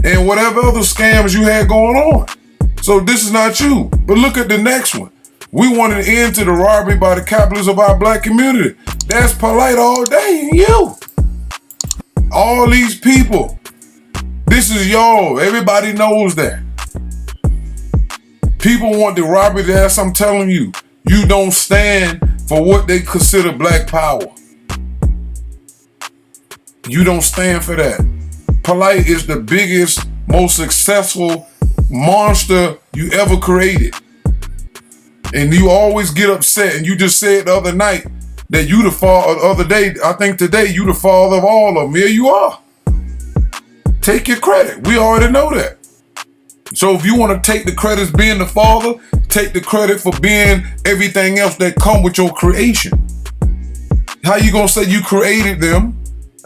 and whatever other scams you had going on. So this is not you. But look at the next one. We want an end to the robbery by the capitalists of our black community. That's polite all day. And you. All these people. This is y'all. Everybody knows that. People want the robbery to have something telling you. You don't stand for what they consider black power. You don't stand for that. Polite is the biggest, most successful monster you ever created. And you always get upset. And you just said the other night that you the father, the other day, I think today, you the father of all of them. Here you are. Take your credit. We already know that. So if you want to take the credit as being the father, take the credit for being everything else that come with your creation. How you gonna say you created them?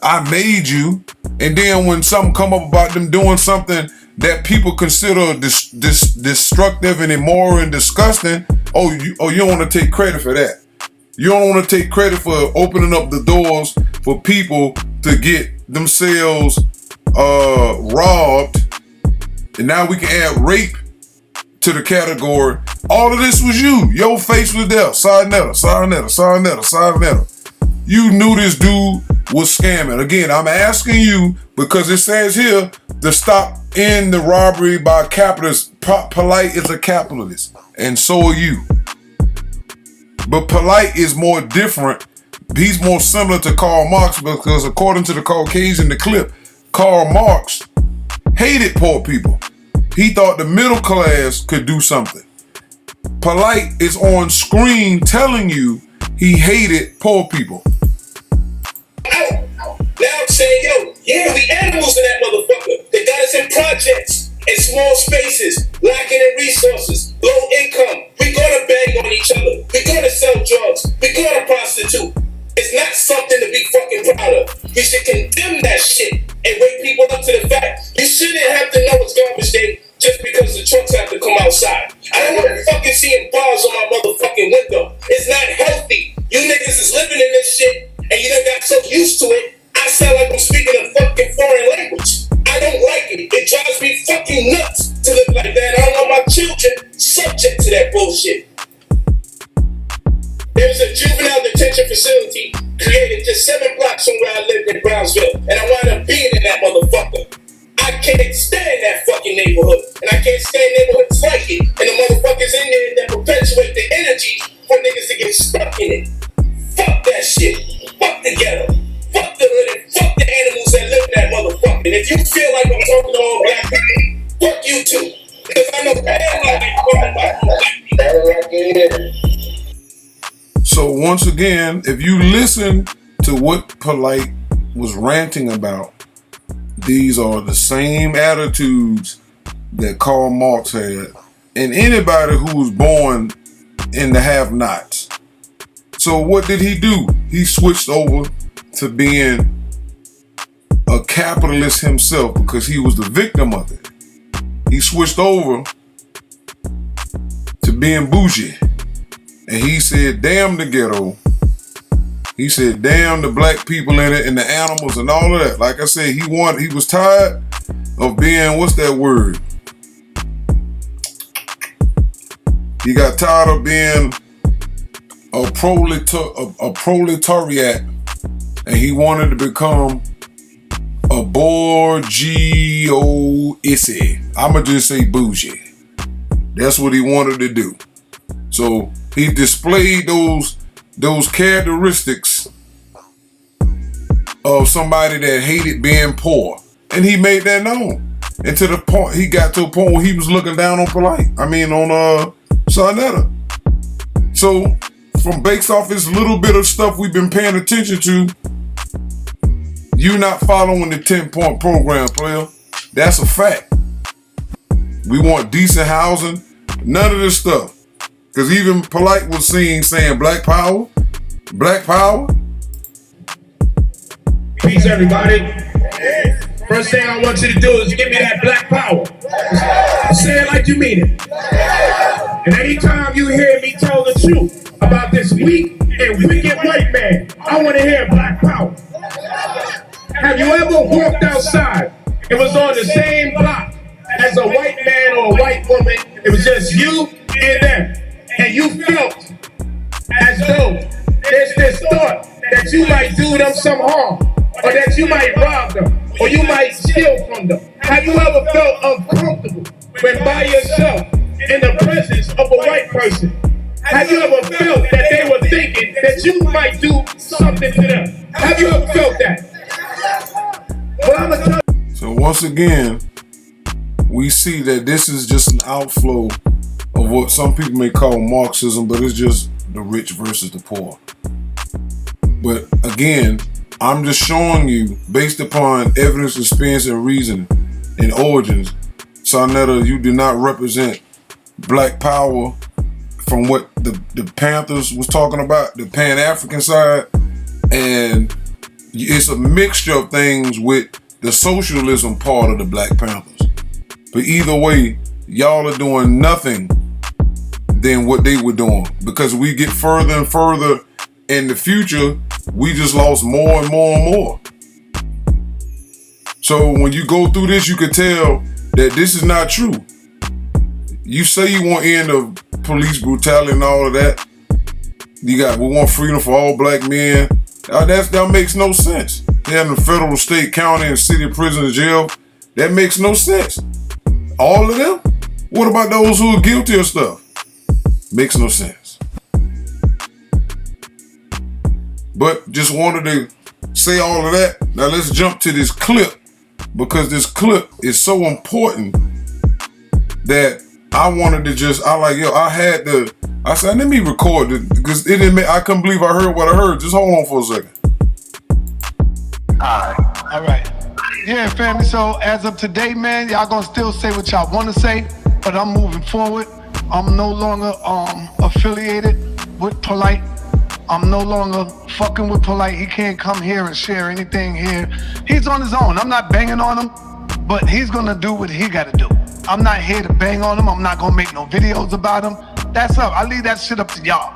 I made you, and then when something come up about them doing something that people consider destructive and immoral and disgusting, you don't want to take credit for that. You don't want to take credit for opening up the doors for people to get themselves robbed, and now we can add rape to the category. All of this was you. Your face was there. Sarnetta. You knew this dude was scamming. Again, I'm asking you because it says here to stop in the robbery by capitalists. Polite is a capitalist, and so are you. But Polite is more different. He's more similar to Karl Marx because according to the Caucasian, the clip, Karl Marx hated poor people. He thought the middle class could do something. Polite is on screen telling you he hated poor people. Now I'm saying, yeah, we animals in that motherfucker. They got us in projects, in small spaces, lacking in resources, low income. We gonna bang on each other. We gonna sell drugs. We gonna prostitute. It's not something to be fucking proud of. We should condemn that shit and wake people up to the fact you shouldn't have to know it's garbage day just because the trucks have to come outside. I don't want to fucking seeing bars on my motherfucking window. It's not healthy. You niggas is living in this shit and you done got so used to it. I sound like I'm speaking a fucking foreign language. I don't like it. It drives me fucking nuts to live like that. I don't want my children subject to that bullshit. There was a juvenile detention facility created just 7 blocks from where I lived in Brownsville, and I wound up being in that motherfucker. I can't stand that fucking neighborhood, and I can't stand neighborhoods like it, and the motherfuckers in there that perpetuate the energy for niggas to get stuck in it. Fuck that shit. Fuck the ghetto. Fuck the hood, and fuck the animals that live in that motherfucker. And if you feel like I'm talking to all black people, fuck you too. Because I know bad like it. So once again, if you listen to what Polite was ranting about, these are the same attitudes that Karl Marx had, and anybody who was born in the have-nots. So what did he do? He switched over to being a capitalist himself because he was the victim of it. he switched over to being bougie. And he said, damn the ghetto. He said, damn the black people in it and the animals and all of that. Like I said, he was tired of being, what's that word? He got tired of being a proletariat, and he wanted to become a bourgeoisie. I'ma just say bougie. That's what he wanted to do. So he displayed those characteristics of somebody that hated being poor, and he made that known. And to the point, he got to a point where he was looking down on Sarnetta. So based off this little bit of stuff we've been paying attention to, you not following the 10-point program, player. That's a fact. We want decent housing, none of this stuff. Because even Polite was saying black power. Peace, everybody. First thing I want you to do is give me that black power. Say it like you mean it. And anytime you hear me tell the truth about this weak and wicked white man, I want to hear black power. Have you ever walked outside and was on the same block as a white man or a white woman? It was just you and them. And you felt as though there's this thought that you might do them some harm, or that you might rob them, or you might steal from them. Have you ever felt uncomfortable when by yourself in the presence of a white person? Have you ever felt that they were thinking that you might do something to them? Have you ever felt that? Well, I'm gonna tell you. So once again, we see that this is just an outflow of what some people may call Marxism, but it's just the rich versus the poor. But again, I'm just showing you, based upon evidence, experience, and reason and origins, Sarnetta, you do not represent black power from what the Panthers was talking about, the Pan-African side, and it's a mixture of things with the socialism part of the Black Panthers. But either way, y'all are doing nothing than what they were doing, because we get further and further in the future, we just lost more and more and more. So when you go through this, you can tell that this is not true. You say you want end of police brutality and all of that. We want freedom for all black men. That makes no sense. Having the federal, state, county, and city prison and jail, that makes no sense. All of them? What about those who are guilty of stuff? Makes no sense. But just wanted to say all of that. Now let's jump to this clip, because this clip is so important that I wanted to I said, let me record it, because I couldn't believe I heard what I heard. Just hold on for a second. All right. Yeah, family. So as of today, man, y'all gonna still say what y'all want to say, but I'm moving forward. I'm no longer affiliated with Polite. I'm no longer fucking with Polite. He can't come here and share anything here. He's on his own. I'm not banging on him, but he's gonna do what he gotta do. I'm not here to bang on him. I'm not gonna make no videos about him. That's up. I leave that shit up to y'all.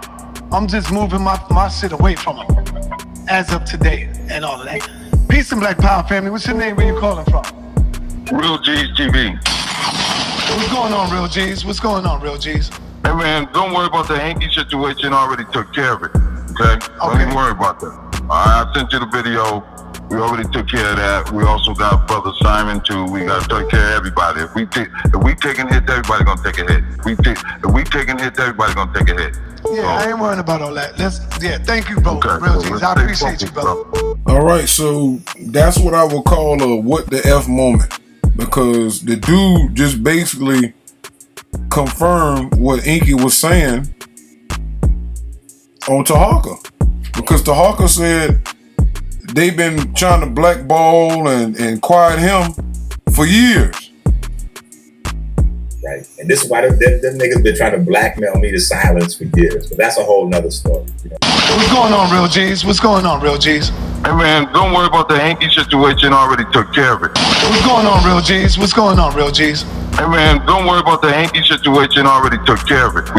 I'm just moving my shit away from him as of today and all of that. Peace and Black Power, family. What's your name? Where you calling from? Real G's TV. What's going on, Real G's? What's going on, Real G's? Hey man, don't worry about the hanky situation. I already took care of it. Okay? Don't even worry about that. I sent you the video. We already took care of that. We also got Brother Simon too. We got to take care of everybody. If we taking hits, everybody gonna take a hit. If we taking hits, everybody gonna take a hit. Yeah, I ain't worrying about all that. Thank you, bro. Okay, Real G's. I appreciate you, brother. All right, so that's what I would call a what the F moment, because the dude just basically confirmed what Inky was saying on Tahaka, because Tahaka said they've been trying to blackball and quiet him for years. Right, and this is why them niggas been trying to blackmail me to silence for years, but that's a whole nother story. You know? What's going on, Real G's? What's going on, Real G's? Hey man, don't worry about the hanky situation. I already took care of it. What's going on, Real G's? What's going on, Real G's? Hey man, don't worry about the hanky situation. Already took care of it. If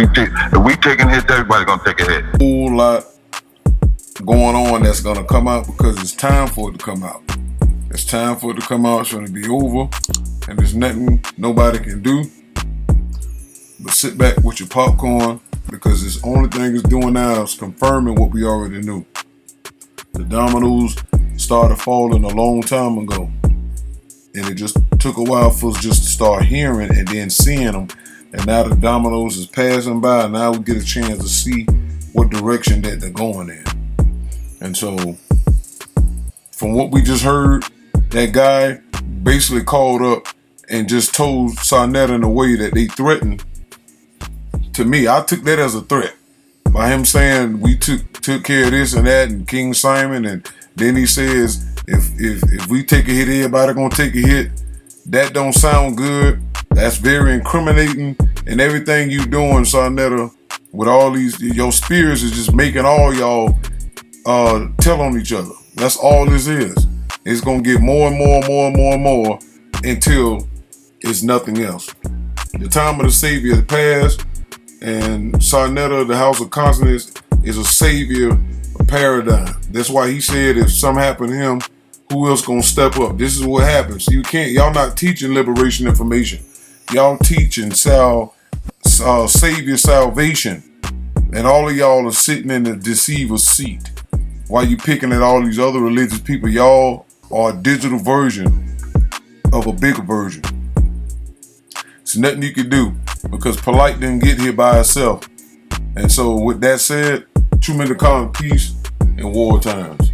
we taking hits, everybody gonna take a hit. Whole lot going on that's gonna come out because it's time for it to come out. It's time for it to come out. It's gonna be over, and there's nothing nobody can do but sit back with your popcorn, because the only thing it's doing now is confirming what we already knew. The dominoes started falling a long time ago, and it just took a while for us just to start hearing and then seeing them. And now the dominoes is passing by. Now we get a chance to see what direction that they're going in. And so, from what we just heard, that guy basically called up and just told Sarnetta in a way that they threatened. To me, I took that as a threat by him saying we took care of this and that, and King Simon, and then he says if we take a hit, everybody gonna take a hit. That don't sound good. That's very incriminating, and everything you doing, Sarnetta, with all these your spirits is just making all y'all tell on each other. That's all this is. It's gonna get more and more and more and more and more until it's nothing else. The time of the Savior has passed, and Sarnetta, the House of Consonants, is a savior, a paradigm. That's why he said if something happened to him, who else gonna step up? This is what happens. Y'all not teaching liberation information. Y'all teaching savior salvation. And all of y'all are sitting in the deceiver's seat. While you picking at all these other religious people, y'all are a digital version of a bigger version. It's nothing you can do, because Polite didn't get here by herself. And so with that said, true men to call in peace in war times.